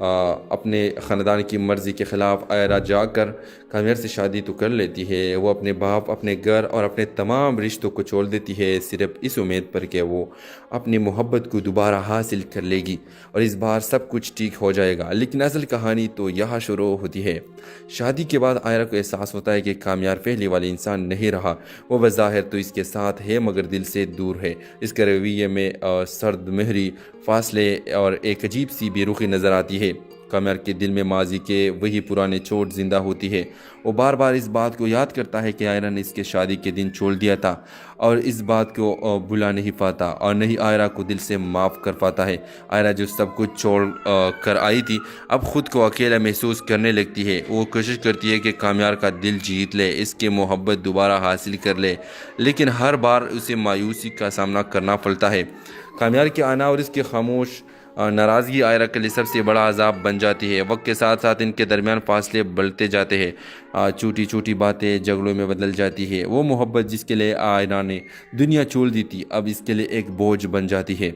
اپنے خاندان کی مرضی کے خلاف آئرہ جا کر کامیار سے شادی تو کر لیتی ہے، وہ اپنے باپ، اپنے گھر اور اپنے تمام رشتوں کو چھوڑ دیتی ہے صرف اس امید پر کہ وہ اپنی محبت کو دوبارہ حاصل کر لے گی اور اس بار سب کچھ ٹھیک ہو جائے گا۔ لیکن اصل کہانی تو یہاں شروع ہوتی ہے۔ شادی کے بعد آئرہ کو احساس ہوتا ہے کہ کامیار پہلے والے انسان نہیں رہا۔ وہ بظاہر تو اس کے ساتھ ہے مگر دل سے دور ہے۔ اس کے رویے میں سرد مہری، فاصلے اور ایک عجیب سی بے رخی نظر آتی ہے۔ کامیار کے دل میں ماضی کے وہی پرانے چوٹ زندہ ہوتی ہے۔ وہ بار بار اس بات کو یاد کرتا ہے کہ آئرہ نے اس کے شادی کے دن چھوڑ دیا تھا اور اس بات کو بھلا نہیں پاتا اور نہیں آئرہ کو دل سے معاف کر پاتا ہے۔ آئرہ جو سب کچھ چھوڑ کر آئی تھی اب خود کو اکیلا محسوس کرنے لگتی ہے۔ وہ کوشش کرتی ہے کہ کامیار کا دل جیت لے، اس کے محبت دوبارہ حاصل کر لے، لیکن ہر بار اسے مایوسی کا سامنا کرنا پڑتا ہے۔ کامیار کے آنا اور اس کی خاموش ناراضگی آئرہ کے لیے سب سے بڑا عذاب بن جاتی ہے۔ وقت کے ساتھ ساتھ ان کے درمیان فاصلے بڑھتے جاتے ہیں، چھوٹی چھوٹی باتیں جھگڑوں میں بدل جاتی ہے۔ وہ محبت جس کے لیے آئرہ نے دنیا چھوڑ دی تھی اب اس کے لیے ایک بوجھ بن جاتی ہے۔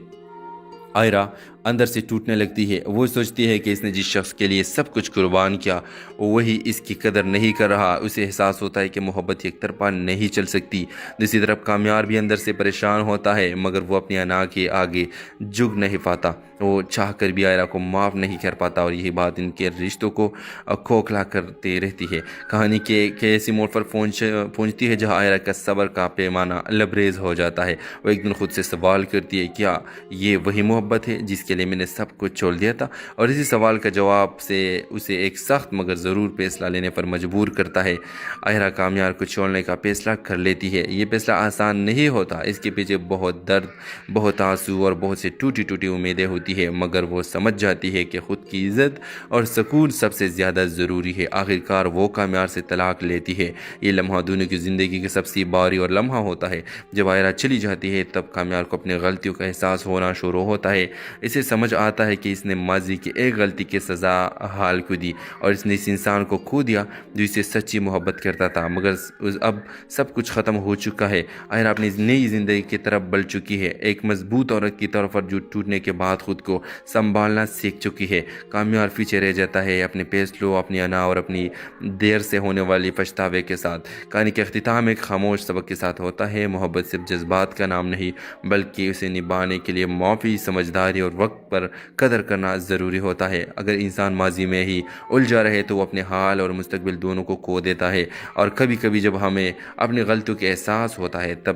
آئرہ اندر سے ٹوٹنے لگتی ہے۔ وہ سوچتی ہے کہ اس نے جس شخص کے لیے سب کچھ قربان کیا وہی اس کی قدر نہیں کر رہا۔ اسے احساس ہوتا ہے کہ محبت ایک طرفہ نہیں چل سکتی۔ دوسری طرف کامیار بھی اندر سے پریشان ہوتا ہے مگر وہ اپنی انا کے آگے جھک نہیں پاتا۔ وہ چاہ کر بھی آئرہ کو معاف نہیں کر پاتا اور یہی بات ان کے رشتوں کو کھوکھلا کرتے رہتی ہے۔ کہانی کے ایسی موڑ پر پہنچتی ہے جہاں آئرہ کا صبر کا پیمانہ لبریز ہو جاتا ہے۔ وہ ایک دن خود سے سوال کرتی ہے، کیا یہ وہی محبت ہے جس کے لیے میں نے سب کچھ چھوڑ دیا تھا؟ اور اسی سوال کا جواب سے اسے ایک سخت مگر ضرور فیصلہ لینے پر مجبور کرتا ہے۔ آئرہ کامیار کو چھوڑنے کا فیصلہ کر لیتی ہے۔ یہ فیصلہ آسان نہیں ہوتا، اس کے پیچھے بہت درد، بہت آنسو اور بہت سی ٹوٹی ٹوٹی امیدیں ہوتی ہے، مگر وہ سمجھ جاتی ہے کہ خود کی عزت اور سکون سب سے زیادہ ضروری ہے۔ آخرکار وہ کامیار سے طلاق لیتی ہے۔ یہ لمحہ دونوں کی زندگی کا سب سے بھاری اور لمحہ ہوتا ہے۔ جب آئرہ چلی جاتی ہے تب کامیار کو اپنی غلطیوں کا احساس ہونا شروع ہوتا ہے۔ اسے سمجھ آتا ہے کہ اس نے ماضی کی ایک غلطی کی سزا حال کو دی اور اس نے اس انسان کو کھو دیا جو اسے سچی محبت کرتا تھا، مگر اب سب کچھ ختم ہو چکا ہے۔ آئرہ اپنی نئی زندگی کی طرف بڑھ چکی ہے، ایک مضبوط عورت کی طور پر جو ٹوٹنے کے بعد خود کو سنبھالنا سیکھ چکی ہے۔ کامیار پیچھے رہ جاتا ہے اپنے فیصلوں، اپنی انا اور اپنی دیر سے ہونے والی پچھتاوے کے ساتھ۔ کہانی کا اختتام ایک خاموش سبق کے ساتھ ہوتا ہے۔ محبت صرف جذبات کا نام نہیں بلکہ اسے نبھانے کے لیے معافی، سمجھداری اور وقت پر قدر کرنا ضروری ہوتا ہے۔ اگر انسان ماضی میں ہی الجھا رہے تو وہ اپنے حال اور مستقبل دونوں کو کھو دیتا ہے، اور کبھی کبھی جب ہمیں اپنی غلطیوں کا احساس ہوتا ہے تب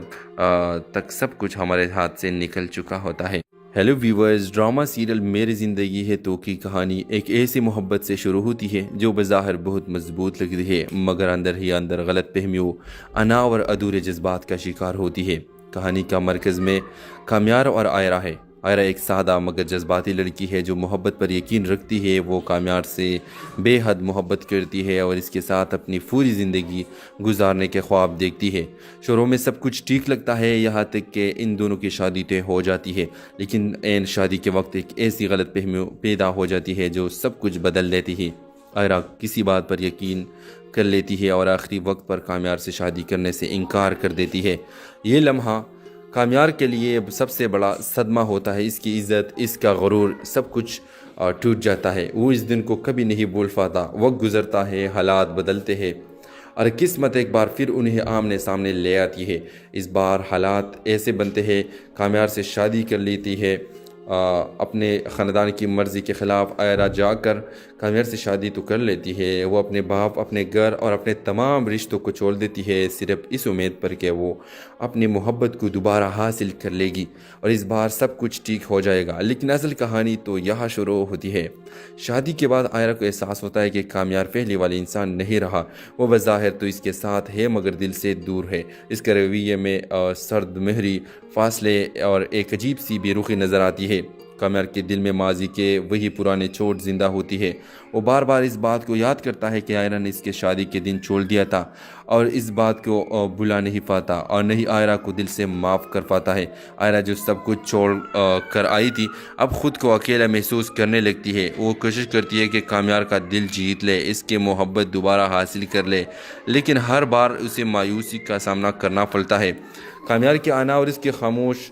تک سب کچھ ہمارے ہاتھ سے نکل چکا ہوتا ہے۔ ہیلو ویورز، ڈرامہ سیریل میری زندگی ہے تو کی کہانی ایک ایسی محبت سے شروع ہوتی ہے جو بظاہر بہت مضبوط لگتی ہے مگر اندر ہی اندر غلط فہمیوں، انا اور ادھورے جذبات کا شکار ہوتی ہے۔ کہانی کا مرکز میں کامیار اور آئرہ ہے۔ آئرہ ایک سادہ مگر جذباتی لڑکی ہے جو محبت پر یقین رکھتی ہے۔ وہ کامیار سے بے حد محبت کرتی ہے اور اس کے ساتھ اپنی پوری زندگی گزارنے کے خواب دیکھتی ہے۔ شروع میں سب کچھ ٹھیک لگتا ہے یہاں تک کہ ان دونوں کی شادی طے ہو جاتی ہے، لیکن عین شادی کے وقت ایک ایسی غلط فہمی پیدا ہو جاتی ہے جو سب کچھ بدل دیتی ہے۔ آئرہ کسی بات پر یقین کر لیتی ہے اور آخری وقت پر کامیار سے شادی کرنے سے انکار کر دیتی ہے۔ یہ لمحہ کامیار کے لیے سب سے بڑا صدمہ ہوتا ہے۔ اس کی عزت، اس کا غرور، سب کچھ ٹوٹ جاتا ہے۔ وہ اس دن کو کبھی نہیں بھول پاتا۔ وقت گزرتا ہے، حالات بدلتے ہیں اور قسمت ایک بار پھر انہیں آمنے سامنے لے آتی ہے۔ اس بار حالات ایسے بنتے ہیں، کامیار سے شادی کر لیتی ہے اپنے خاندان کی مرضی کے خلاف آئرہ جا کر کامیار سے شادی تو کر لیتی ہے۔ وہ اپنے باپ، اپنے گھر اور اپنے تمام رشتوں کو چھوڑ دیتی ہے صرف اس امید پر کہ وہ اپنی محبت کو دوبارہ حاصل کر لے گی اور اس بار سب کچھ ٹھیک ہو جائے گا۔ لیکن اصل کہانی تو یہاں شروع ہوتی ہے۔ شادی کے بعد آئرہ کو احساس ہوتا ہے کہ کامیار پہلے والے انسان نہیں رہا۔ وہ بظاہر تو اس کے ساتھ ہے مگر دل سے دور ہے۔ اس کے رویے میں سرد مہری، فاصلے اور ایک عجیب سی بے رخی نظر آتی ہے۔ کامیار کے دل میں ماضی کے وہی پرانے چوٹ زندہ ہوتی ہے۔ وہ بار بار اس بات کو یاد کرتا ہے کہ آئرہ نے اس کے شادی کے دن چھوڑ دیا تھا اور اس بات کو بھلا نہیں پاتا اور نہیں آئرہ کو دل سے معاف کر پاتا ہے۔ آئرہ جو سب کچھ چھوڑ کر آئی تھی اب خود کو اکیلا محسوس کرنے لگتی ہے۔ وہ کوشش کرتی ہے کہ کامیار کا دل جیت لے، اس کی محبت دوبارہ حاصل کر لے، لیکن ہر بار اسے مایوسی کا سامنا کرنا پڑتا ہے۔ کامیار کے آنا اور اس کی خاموش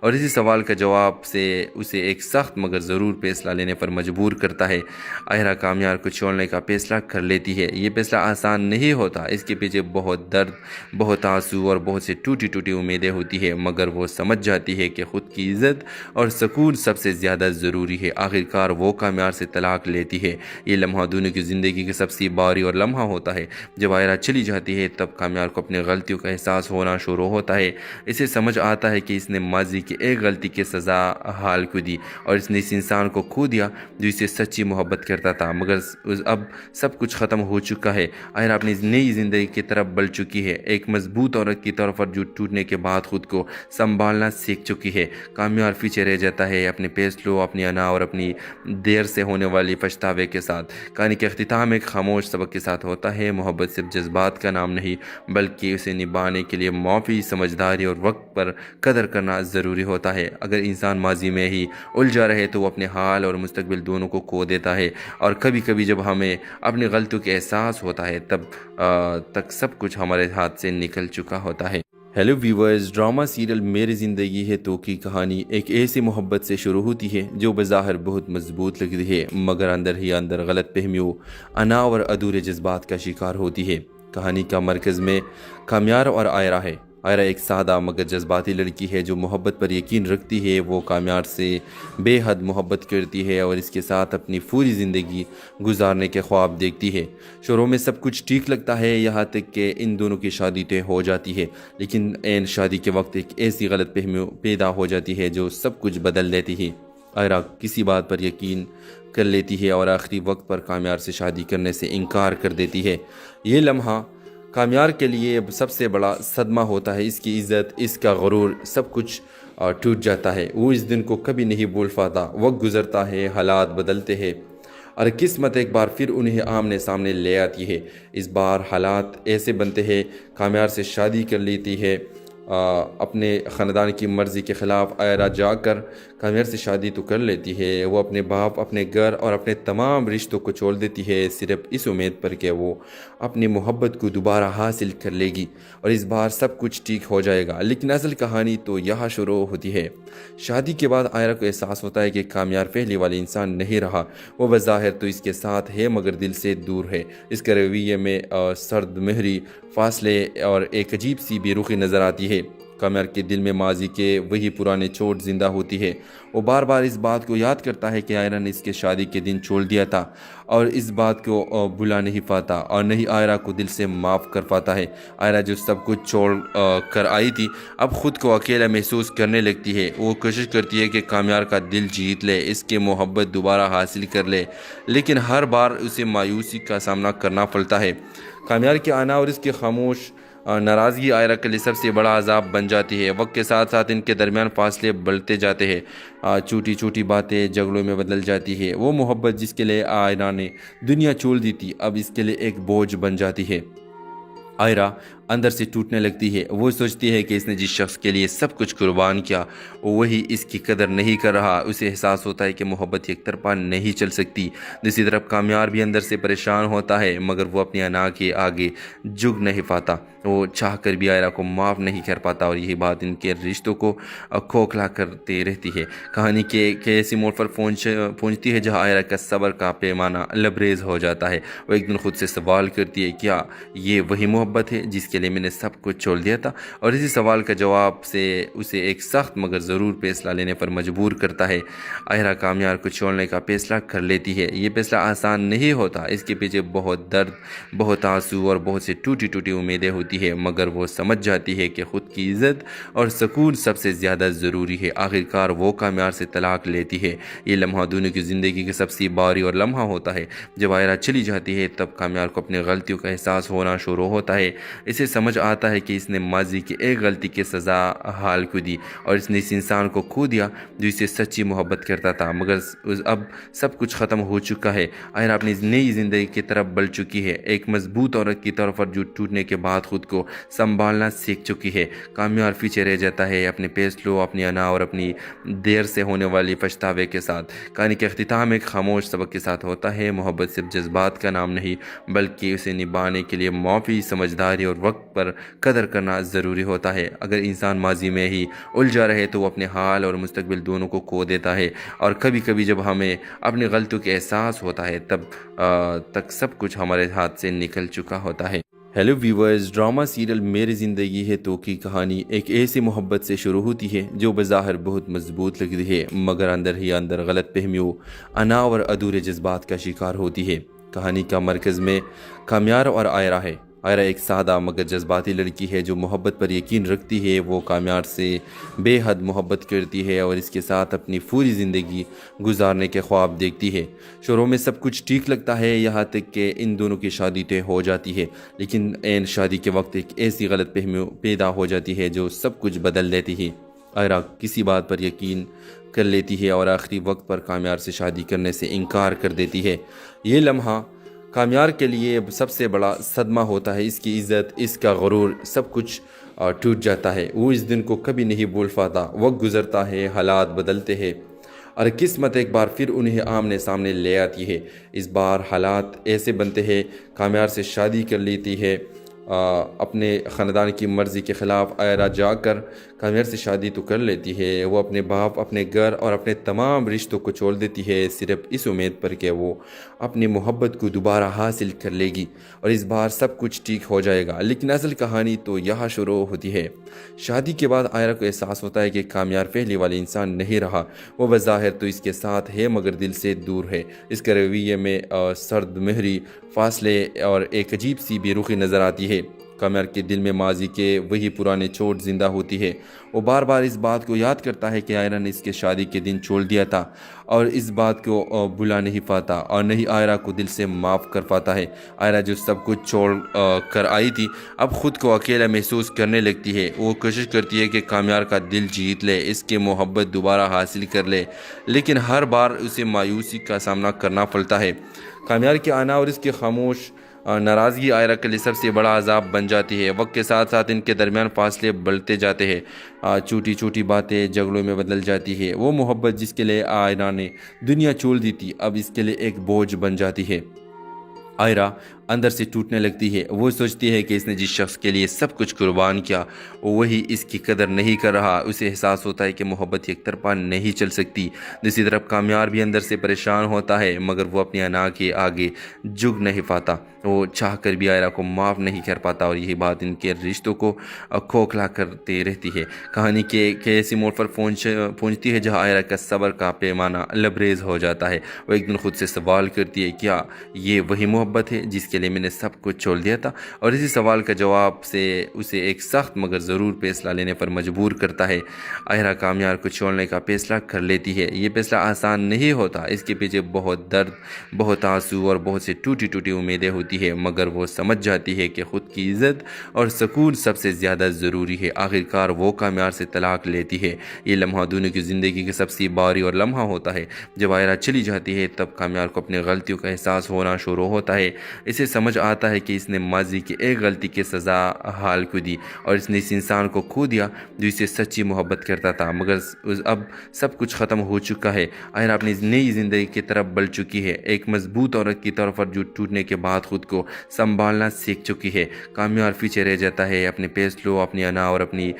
اور اسی سوال کا جواب سے اسے ایک سخت مگر ضرور فیصلہ لینے پر مجبور کرتا ہے۔ آئرہ کامیار کو چھوڑنے کا فیصلہ کر لیتی ہے۔ یہ فیصلہ آسان نہیں ہوتا، اس کے پیچھے بہت درد، بہت آنسو اور بہت سی ٹوٹی ٹوٹی امیدیں ہوتی ہے، مگر وہ سمجھ جاتی ہے کہ خود کی عزت اور سکون سب سے زیادہ ضروری ہے۔ آخرکار وہ کامیار سے طلاق لیتی ہے۔ یہ لمحہ دونوں کی زندگی کا سب سے باری اور لمحہ ہوتا ہے۔ جب آئرہ چلی جاتی ہے تب کامیار کو اپنی غلطیوں کا احساس ہونا شروع ہوتا ہے۔ اسے سمجھ آتا ہے کہ اس نے ماضی کی ایک غلطی کی سزا حال کو دی، اور اس نے اس انسان کو کھو دیا جو اسے سچی محبت کرتا تھا، مگر اب سب کچھ ختم ہو چکا ہے۔ آئرہ اپنی نئی زندگی کی طرف بڑھ چکی ہے، ایک مضبوط عورت کی طور پر جو ٹوٹنے کے بعد خود کو سنبھالنا سیکھ چکی ہے۔ کامیار پیچھے رہ جاتا ہے اپنے فیصلوں، اپنی انا اور اپنی دیر سے ہونے والی پچھتاوے کے ساتھ۔ کہانی کا اختتام ایک خاموش سبق کے ساتھ ہوتا ہے۔ محبت صرف جذبات کا نام نہیں، بلکہ اسے نبھانے کے لیے معافی، سمجھداری اور وقت پر قدر کرنا ضروری ہوتا ہے۔ اگر انسان ماضی میں ہی الجھا رہے تو وہ اپنے حال اور مستقبل دونوں کو کھو دیتا ہے، اور کبھی کبھی جب ہمیں اپنی غلطیوں کا احساس ہوتا ہے تب تک سب کچھ ہمارے ہاتھ سے نکل چکا ہوتا ہے۔ ہیلو ویورز، ڈرامہ سیریل میری زندگی ہے تو کی کہانی ایک ایسی محبت سے شروع ہوتی ہے جو بظاہر بہت مضبوط لگتی ہے، مگر اندر ہی اندر غلط فہمیوں، انا اور ادھورے جذبات کا شکار ہوتی ہے۔ کہانی کا مرکز میں کامیار اور آئرہ ہے۔ آئرہ ایک سادہ مگر جذباتی لڑکی ہے جو محبت پر یقین رکھتی ہے۔ وہ کامیار سے بے حد محبت کرتی ہے اور اس کے ساتھ اپنی پوری زندگی گزارنے کے خواب دیکھتی ہے۔ شروع میں سب کچھ ٹھیک لگتا ہے، یہاں تک کہ ان دونوں کی شادی طے ہو جاتی ہے، لیکن عین شادی کے وقت ایک ایسی غلط فہمی پیدا ہو جاتی ہے جو سب کچھ بدل دیتی ہے۔ آئرہ کسی بات پر یقین کر لیتی ہے اور آخری وقت پر کامیار سے شادی کرنے سے انکار کر دیتی ہے۔ یہ لمحہ کامیار کے لیے سب سے بڑا صدمہ ہوتا ہے۔ اس کی عزت، اس کا غرور، سب کچھ ٹوٹ جاتا ہے۔ وہ اس دن کو کبھی نہیں بھول پاتا۔ وقت گزرتا ہے، حالات بدلتے ہیں، اور قسمت ایک بار پھر انہیں آمنے سامنے لے آتی ہے۔ اس بار حالات ایسے بنتے ہیں، کامیار سے شادی کر لیتی ہے اپنے خاندان کی مرضی کے خلاف۔ آئرہ جا کر کامیار سے شادی تو کر لیتی ہے، وہ اپنے باپ، اپنے گھر اور اپنے تمام رشتوں کو چھوڑ دیتی ہے، صرف اس امید پر کہ وہ اپنی محبت کو دوبارہ حاصل کر لے گی اور اس بار سب کچھ ٹھیک ہو جائے گا۔ لیکن اصل کہانی تو یہاں شروع ہوتی ہے۔ شادی کے بعد آئرہ کو احساس ہوتا ہے کہ کامیار پہلے والے انسان نہیں رہا۔ وہ بظاہر تو اس کے ساتھ ہے مگر دل سے دور ہے۔ اس کے رویے میں سرد مہری، فاصلے اور ایک عجیب سی بے رخی نظر آتی ہے۔ کامیار کے دل میں ماضی کے وہی پرانے چوٹ زندہ ہوتی ہے۔ وہ بار بار اس بات کو یاد کرتا ہے کہ آئرہ نے اس کے شادی کے دن چھوڑ دیا تھا، اور اس بات کو بھلا نہیں پاتا اور نہیں آئرہ کو دل سے معاف کر پاتا ہے۔ آئرہ جو سب کچھ چھوڑ کر آئی تھی اب خود کو اکیلا محسوس کرنے لگتی ہے۔ وہ کوشش کرتی ہے کہ کامیار کا دل جیت لے، اس کی محبت دوبارہ حاصل کر لے، لیکن ہر بار اسے مایوسی کا سامنا کرنا پڑتا ہے۔ کامیار کی آنا اور اس کی خاموش ناراضگی آئرہ کے لیے سب سے بڑا عذاب بن جاتی ہے۔ وقت کے ساتھ ساتھ ان کے درمیان فاصلے بڑھتے جاتے ہیں، چھوٹی چھوٹی باتیں جھگڑوں میں بدل جاتی ہے۔ وہ محبت جس کے لیے آئرہ نے دنیا چھوڑ دی تھی اب اس کے لیے ایک بوجھ بن جاتی ہے۔ آئرہ اندر سے ٹوٹنے لگتی ہے۔ وہ سوچتی ہے کہ اس نے جس شخص کے لیے سب کچھ قربان کیا وہی اس کی قدر نہیں کر رہا۔ اسے احساس ہوتا ہے کہ محبت ایک طرفہ نہیں چل سکتی۔ دوسری طرف کامیار بھی اندر سے پریشان ہوتا ہے، مگر وہ اپنی انا کے آگے جھک نہیں پاتا۔ وہ چاہ کر بھی آئرہ کو معاف نہیں کر پاتا، اور یہی بات ان کے رشتوں کو کھوکھلا کرتے رہتی ہے۔ کہانی کے ایسی موڑ پر پہنچتی ہے جہاں آئرہ کا صبر کا پیمانہ لبریز ہو جاتا ہے۔ وہ ایک دن خود سے سوال کرتی ہے، کیا یہ وہی محبت ہے جس کے لیے میں نے سب کچھ چھوڑ دیا تھا؟ اور اسی سوال کا جواب سے اسے ایک سخت مگر ضرور فیصلہ لینے پر مجبور کرتا ہے۔ آئرہ کامیار کو چھوڑنے کا فیصلہ کر لیتی ہے۔ یہ فیصلہ آسان نہیں ہوتا، اس کے پیچھے بہت درد، بہت آنسو اور بہت سی ٹوٹی ٹوٹی امیدیں ہوتی ہے، مگر وہ سمجھ جاتی ہے کہ خود کی عزت اور سکون سب سے زیادہ ضروری ہے۔ آخرکار وہ کامیار سے طلاق لیتی ہے۔ یہ لمحہ دونوں کی زندگی کا سب سے باری اور لمحہ ہوتا ہے۔ جب آئرہ چلی جاتی ہے تب کامیار کو اپنی غلطیوں کا احساس ہونا شروع ہوتا ہے۔ اسے سمجھ آتا ہے کہ اس نے ماضی کی ایک غلطی کی سزا حال کو دی، اور اس نے اس انسان کو کھو دیا جو اسے سچی محبت کرتا تھا، مگر اب سب کچھ ختم ہو چکا ہے۔ آئرہ اپنی نئی زندگی کی طرف بڑھ چکی ہے، ایک مضبوط عورت کی طور پر جو ٹوٹنے کے بعد خود کو سنبھالنا سیکھ چکی ہے۔ کامیار پیچھے رہ جاتا ہے اپنے فیصلوں، اپنی انا اور اپنی دیر سے ہونے والی پچھتاوے کے ساتھ۔ کہانی کا اختتام ایک خاموش سبق کے ساتھ ہوتا ہے۔ محبت صرف جذبات کا نام نہیں، بلکہ اسے نبھانے کے لیے معافی، سمجھداری اور وقت پر قدر کرنا ضروری ہوتا ہے۔ اگر انسان ماضی میں ہی الجھا رہے تو وہ اپنے حال اور مستقبل دونوں کو کھو دیتا ہے، اور کبھی کبھی جب ہمیں اپنی غلطیوں کا احساس ہوتا ہے تب تک سب کچھ ہمارے ہاتھ سے نکل چکا ہوتا ہے۔ ہیلو ویورز، ڈرامہ سیریل میری زندگی ہے تو کی کہانی ایک ایسی محبت سے شروع ہوتی ہے جو بظاہر بہت مضبوط لگتی ہے، مگر اندر ہی اندر غلط فہمیوں، انا اور ادھورے جذبات کا شکار ہوتی ہے۔ کہانی کا مرکز میں کامیار اور آئرہ ہے۔ آئرہ ایک سادہ مگر جذباتی لڑکی ہے جو محبت پر یقین رکھتی ہے۔ وہ کامیار سے بے حد محبت کرتی ہے اور اس کے ساتھ اپنی پوری زندگی گزارنے کے خواب دیکھتی ہے۔ شروع میں سب کچھ ٹھیک لگتا ہے، یہاں تک کہ ان دونوں کی شادی طے ہو جاتی ہے، لیکن عین شادی کے وقت ایک ایسی غلط فہمی پیدا ہو جاتی ہے جو سب کچھ بدل دیتی ہے۔ آئرہ کسی بات پر یقین کر لیتی ہے اور آخری وقت پر کامیار سے شادی کرنے سے انکار کر دیتی ہے۔ یہ لمحہ کامیار کے لیے سب سے بڑا صدمہ ہوتا ہے۔ اس کی عزت، اس کا غرور، سب کچھ ٹوٹ جاتا ہے۔ وہ اس دن کو کبھی نہیں بھول پاتا۔ وقت گزرتا ہے، حالات بدلتے ہیں اور قسمت ایک بار پھر انہیں آمنے سامنے لے آتی ہے۔ اس بار حالات ایسے بنتے ہیں، کامیار سے شادی کر لیتی ہے اپنے خاندان کی مرضی کے خلاف۔ آئرہ جا کر کامیار سے شادی تو کر لیتی ہے، وہ اپنے باپ، اپنے گھر اور اپنے تمام رشتوں کو چھوڑ دیتی ہے، صرف اس امید پر کہ وہ اپنی محبت کو دوبارہ حاصل کر لے گی اور اس بار سب کچھ ٹھیک ہو جائے گا۔ لیکن اصل کہانی تو یہاں شروع ہوتی ہے۔ شادی کے بعد آئرہ کو احساس ہوتا ہے کہ کامیار پہلے والے انسان نہیں رہا۔ وہ بظاہر تو اس کے ساتھ ہے مگر دل سے دور ہے۔ اس کے رویے میں سرد مہری، فاصلے اور ایک عجیب سی بے رخی نظر آتی ہے۔ کامیار کے دل میں ماضی کے وہی پرانے چوٹ زندہ ہوتی ہے۔ وہ بار بار اس بات کو یاد کرتا ہے کہ آئرہ نے اس کے شادی کے دن چھوڑ دیا تھا اور اس بات کو بھلا نہیں پاتا اور نہیں آئرہ کو دل سے معاف کر پاتا ہے۔ آئرہ جو سب کچھ چھوڑ کر آئی تھی اب خود کو اکیلا محسوس کرنے لگتی ہے۔ وہ کوشش کرتی ہے کہ کامیار کا دل جیت لے، اس کی محبت دوبارہ حاصل کر لے، لیکن ہر بار اسے مایوسی کا سامنا کرنا پڑتا ہے۔ کامیار کے آنا اور اس کی خاموش ناراضگی آئرہ کے لیے سب سے بڑا عذاب بن جاتی ہے۔ وقت کے ساتھ ساتھ ان کے درمیان فاصلے بڑھتے جاتے ہیں، چھوٹی چھوٹی باتیں جھگڑوں میں بدل جاتی ہے۔ وہ محبت جس کے لیے آئرہ نے دنیا چھوڑ دی تھی اب اس کے لیے ایک بوجھ بن جاتی ہے۔ آئرہ اندر سے ٹوٹنے لگتی ہے۔ وہ سوچتی ہے کہ اس نے جس شخص کے لیے سب کچھ قربان کیا وہی اس کی قدر نہیں کر رہا۔ اسے احساس ہوتا ہے کہ محبت ایک طرفہ نہیں چل سکتی۔ دوسری طرف کامیار بھی اندر سے پریشان ہوتا ہے مگر وہ اپنی انا کے آگے جھک نہیں پاتا۔ وہ چاہ کر بھی آئرہ کو معاف نہیں کر پاتا اور یہی بات ان کے رشتوں کو کھوکھلا کرتے رہتی ہے۔ کہانی کے ایسی موڑ پر پہنچتی ہے جہاں آئرہ کا صبر کا پیمانہ لبریز ہو جاتا ہے۔ وہ ایک دن خود سے سوال کرتی ہے، کیا یہ وہی محبت ہے جس کے لیے میں نے سب کچھ چھوڑ دیا تھا؟ اور اسی سوال کا جواب سے اسے ایک سخت مگر ضرور فیصلہ لینے پر مجبور کرتا ہے۔ آئرہ کامیار کو چھوڑنے کا فیصلہ کر لیتی ہے۔ یہ فیصلہ آسان نہیں ہوتا، اس کے پیچھے بہت درد، بہت آنسو اور بہت سی ٹوٹی ٹوٹی امیدیں ہوتی ہے، مگر وہ سمجھ جاتی ہے کہ خود کی عزت اور سکون سب سے زیادہ ضروری ہے۔ آخرکار وہ کامیار سے طلاق لیتی ہے۔ یہ لمحہ دونوں کی زندگی کا سب سے بھاری اور لمحہ ہوتا ہے۔ جب آئرہ چلی جاتی ہے تب کامیار کو اپنی غلطیوں کا احساس ہونا شروع ہوتا ہے۔ اسے سمجھ آتا ہے کہ اس نے ماضی کی ایک غلطی کی سزا حال کو دی اور اس نے اس انسان کو کھو دیا جو اسے سچی محبت کرتا تھا، مگر اب سب کچھ ختم ہو چکا ہے۔ آئرہ اپنی نئی زندگی کی طرف بڑھ چکی ہے، ایک مضبوط عورت کی طور پر جو ٹوٹنے کے بعد خود کو سنبھالنا سیکھ چکی ہے۔ کامیار پیچھے رہ جاتا ہے اپنے فیصلوں، اپنی انا اور اپنی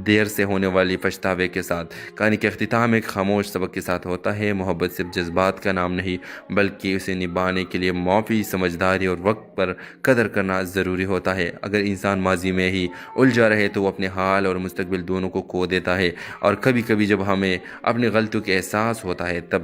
دیر سے ہونے والی پچھتاوے کے ساتھ۔ کہانی کا اختتام ایک خاموش سبق کے ساتھ ہوتا ہے۔ محبت صرف جذبات کا نام نہیں بلکہ اسے نبھانے کے لیے معافی، سمجھداری اور وقت پر قدر کرنا ضروری ہوتا ہے۔ اگر انسان ماضی میں ہی الجھا رہے تو وہ اپنے حال اور مستقبل دونوں کو کھو دیتا ہے، اور کبھی کبھی جب ہمیں اپنی غلطیوں کا احساس ہوتا ہے تب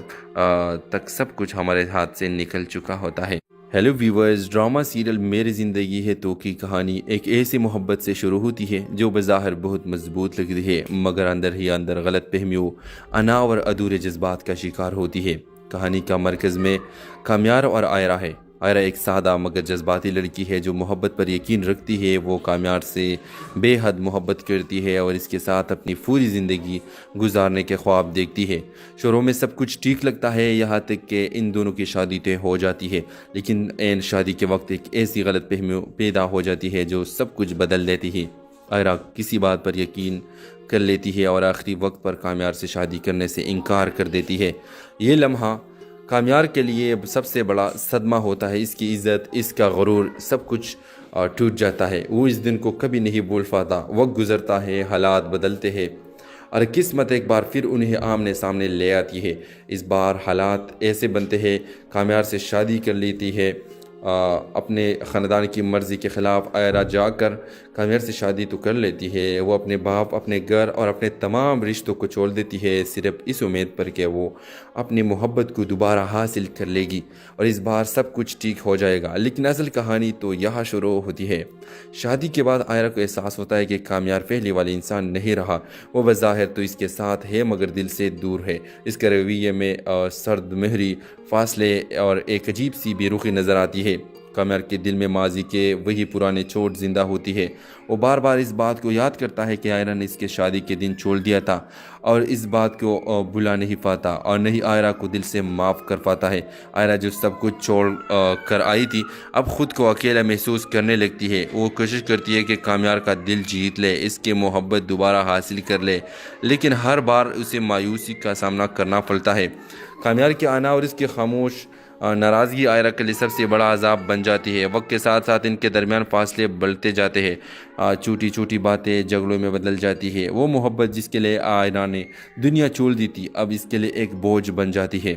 تک سب کچھ ہمارے ہاتھ سے نکل چکا ہوتا ہے۔ ہیلو ویورز، ڈرامہ سیریل میری زندگی ہے تو کی کہانی ایک ایسی محبت سے شروع ہوتی ہے جو بظاہر بہت مضبوط لگتی ہے، مگر اندر ہی اندر غلط فہمیوں، انا اور ادھورے جذبات کا شکار ہوتی ہے۔ کہانی کا مرکز میں کامیار اور آئرہ ہے۔ آئرہ ایک سادہ مگر جذباتی لڑکی ہے جو محبت پر یقین رکھتی ہے۔ وہ کامیار سے بے حد محبت کرتی ہے اور اس کے ساتھ اپنی پوری زندگی گزارنے کے خواب دیکھتی ہے۔ شروع میں سب کچھ ٹھیک لگتا ہے، یہاں تک کہ ان دونوں کی شادی طے ہو جاتی ہے، لیکن عین شادی کے وقت ایک ایسی غلط فہمی پیدا ہو جاتی ہے جو سب کچھ بدل دیتی ہے۔ آئرہ کسی بات پر یقین کر لیتی ہے اور آخری وقت پر کامیار سے شادی کرنے سے انکار کر دیتی ہے۔ یہ لمحہ کامیار کے لیے سب سے بڑا صدمہ ہوتا ہے۔ اس کی عزت، اس کا غرور، سب کچھ ٹوٹ جاتا ہے۔ وہ اس دن کو کبھی نہیں بھول پاتا۔ وقت گزرتا ہے، حالات بدلتے ہیں اور قسمت ایک بار پھر انہیں آمنے سامنے لے آتی ہے۔ اس بار حالات ایسے بنتے ہیں، کامیار سے شادی کر لیتی ہے اپنے خاندان کی مرضی کے خلاف۔ آئرہ جا کر کامیار سے شادی تو کر لیتی ہے، وہ اپنے باپ، اپنے گھر اور اپنے تمام رشتوں کو چھوڑ دیتی ہے صرف اس امید پر کہ وہ اپنی محبت کو دوبارہ حاصل کر لے گی اور اس بار سب کچھ ٹھیک ہو جائے گا۔ لیکن اصل کہانی تو یہاں شروع ہوتی ہے۔ شادی کے بعد آئرہ کو احساس ہوتا ہے کہ کامیار پہلے والے انسان نہیں رہا۔ وہ بظاہر تو اس کے ساتھ ہے مگر دل سے دور ہے۔ اس کے رویے میں سرد مہری، فاصلے اور ایک عجیب سی بے رخی نظر آتی ہے۔ کامیار کے دل میں ماضی کے وہی پرانے چوٹ زندہ ہوتی ہے۔ وہ بار بار اس بات کو یاد کرتا ہے کہ آئرہ نے اس کے شادی کے دن چھوڑ دیا تھا اور اس بات کو بھلا نہیں پاتا اور نہیں آئرہ کو دل سے معاف کر پاتا ہے۔ آئرہ جو سب کچھ چھوڑ کر آئی تھی اب خود کو اکیلا محسوس کرنے لگتی ہے۔ وہ کوشش کرتی ہے کہ کامیار کا دل جیت لے، اس کی محبت دوبارہ حاصل کر لے، لیکن ہر بار اسے مایوسی کا سامنا کرنا پڑتا ہے۔ کامیار کے آنا اور اس کی خاموش ناراضگی آئرہ کے لیے سب سے بڑا عذاب بن جاتی ہے۔ وقت کے ساتھ ساتھ ان کے درمیان فاصلے بڑھتے جاتے ہیں، چھوٹی چھوٹی باتیں جھگڑوں میں بدل جاتی ہے۔ وہ محبت جس کے لیے آئرہ نے دنیا چھوڑ دی تھی اب اس کے لیے ایک بوجھ بن جاتی ہے۔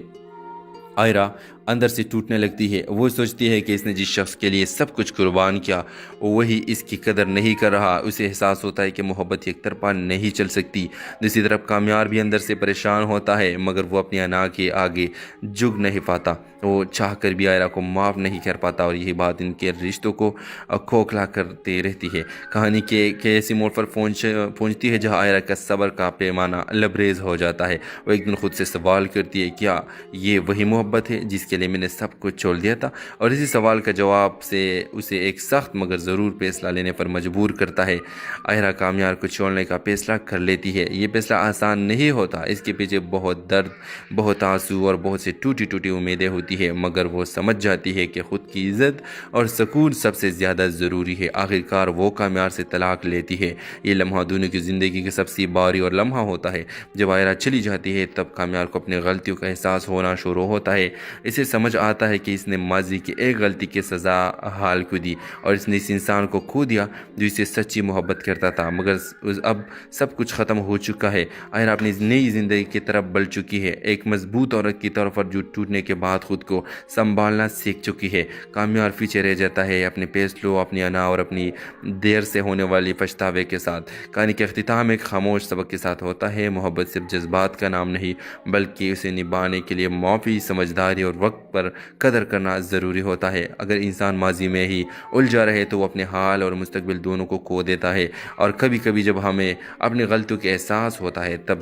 آئرہ اندر سے ٹوٹنے لگتی ہے۔ وہ سوچتی ہے کہ اس نے جس شخص کے لیے سب کچھ قربان کیا وہی اس کی قدر نہیں کر رہا۔ اسے احساس ہوتا ہے کہ محبت ایک طرفہ نہیں چل سکتی۔ دوسری طرف کامیار بھی اندر سے پریشان ہوتا ہے مگر وہ اپنی انا کے آگے جھک نہیں پاتا۔ وہ چاہ کر بھی آئرہ کو معاف نہیں کر پاتا اور یہی بات ان کے رشتوں کو کھوکھلا کرتے رہتی ہے۔ کہانی کے ایسی موڑ پر پہنچتی ہے جہاں آئرہ کا صبر کا پیمانہ لبریز ہو جاتا ہے۔ وہ ایک دن خود سے سوال کرتی ہے، کیا یہ وہی محبت ہے جس کے لیے میں نے سب کچھ چھوڑ دیا تھا؟ اور اسی سوال کا جواب سے اسے ایک سخت مگر ضرور فیصلہ لینے پر مجبور کرتا ہے۔ آئرہ کامیار کو چھوڑنے کا فیصلہ کر لیتی ہے۔ یہ فیصلہ آسان نہیں ہوتا، اس کے پیچھے بہت درد، بہت آنسو اور بہت سی ٹوٹی ٹوٹی امیدیں ہوتی ہے، مگر وہ سمجھ جاتی ہے کہ خود کی عزت اور سکون سب سے زیادہ ضروری ہے۔ آخرکار وہ کامیار سے طلاق لیتی ہے۔ یہ لمحہ دونوں کی زندگی کا سب سے بھاری اور لمحہ ہوتا ہے۔ جب آئرہ چلی جاتی ہے تب کامیار کو اپنی غلطیوں کا احساس ہونا شروع ہوتا ہے۔ اسے سمجھ آتا ہے کہ اس نے ماضی کی ایک غلطی کی سزا حال کو دی اور اس نے اس انسان کو کھو دیا جو اسے سچی محبت کرتا تھا، مگر اب سب کچھ ختم ہو چکا ہے۔ آئرہ اپنی نئی زندگی کی طرف بڑھ چکی ہے، ایک مضبوط عورت کی طور پر جو ٹوٹنے کے بعد خود کو سنبھالنا سیکھ چکی ہے۔ کامیار پیچھے رہ جاتا ہے اپنے فیصلوں، اپنی انا اور اپنی دیر سے ہونے والی پچھتاوے کے ساتھ۔ کہانی کا اختتام ایک خاموش سبق کے ساتھ ہوتا ہے۔ محبت صرف جذبات کا نام نہیں بلکہ اسے نبھانے کے لیے معافی، سمجھداری اور وقت پر قدر کرنا ضروری ہوتا ہے۔ اگر انسان ماضی میں ہی الجھا رہے تو وہ اپنے حال اور مستقبل دونوں کو کھو دیتا ہے، اور کبھی کبھی جب ہمیں اپنی غلطیوں کا احساس ہوتا ہے تب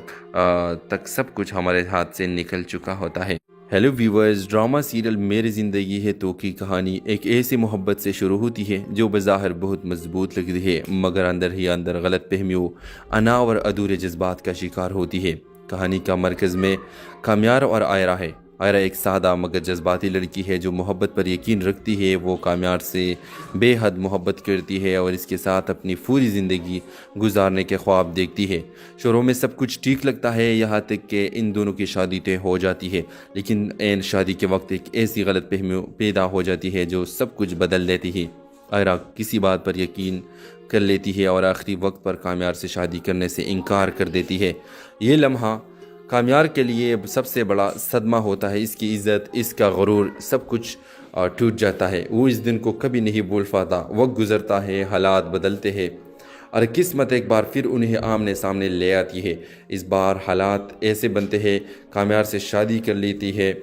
تک سب کچھ ہمارے ہاتھ سے نکل چکا ہوتا ہے۔ ہیلو ویورز، ڈرامہ سیریل میری زندگی ہے تو کی کہانی ایک ایسی محبت سے شروع ہوتی ہے جو بظاہر بہت مضبوط لگتی ہے مگر اندر ہی اندر غلط فہمیوں، انا اور ادھورے جذبات کا شکار ہوتی ہے۔ کہانی کا مرکز میں کامیار اور آئرہ ہے۔ آئرہ ایک سادہ مگر جذباتی لڑکی ہے جو محبت پر یقین رکھتی ہے۔ وہ کامیار سے بے حد محبت کرتی ہے اور اس کے ساتھ اپنی پوری زندگی گزارنے کے خواب دیکھتی ہے۔ شروع میں سب کچھ ٹھیک لگتا ہے یہاں تک کہ ان دونوں کی شادی طے ہو جاتی ہے، لیکن عین شادی کے وقت ایک ایسی غلط فہمی پیدا ہو جاتی ہے جو سب کچھ بدل دیتی ہے۔ آئرہ کسی بات پر یقین کر لیتی ہے اور آخری وقت پر کامیار سے شادی کرنے سے انکار کر دیتی ہے۔ یہ لمحہ کامیار کے لیے سب سے بڑا صدمہ ہوتا ہے۔ اس کی عزت، اس کا غرور، سب کچھ ٹوٹ جاتا ہے۔ وہ اس دن کو کبھی نہیں بھول پاتا۔ وقت گزرتا ہے، حالات بدلتے ہیں اور قسمت ایک بار پھر انہیں آمنے سامنے لے آتی ہے۔ اس بار حالات ایسے بنتے ہیں، کامیار سے شادی کر لیتی ہے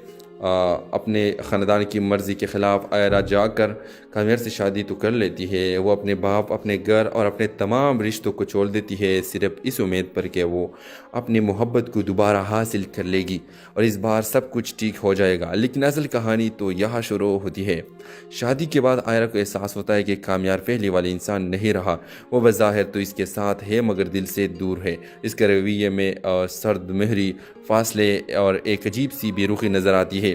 اپنے خاندان کی مرضی کے خلاف۔ آئرہ جا کر کامیار سے شادی تو کر لیتی ہے، وہ اپنے باپ، اپنے گھر اور اپنے تمام رشتوں کو چھوڑ دیتی ہے صرف اس امید پر کہ وہ اپنی محبت کو دوبارہ حاصل کر لے گی اور اس بار سب کچھ ٹھیک ہو جائے گا۔ لیکن اصل کہانی تو یہاں شروع ہوتی ہے۔ شادی کے بعد آئرہ کو احساس ہوتا ہے کہ کامیار پہلے والے انسان نہیں رہا۔ وہ بظاہر تو اس کے ساتھ ہے مگر دل سے دور ہے۔ اس کے رویے میں سرد مہری، فاصلے اور ایک عجیب سی بے رخی نظر آتی ہے۔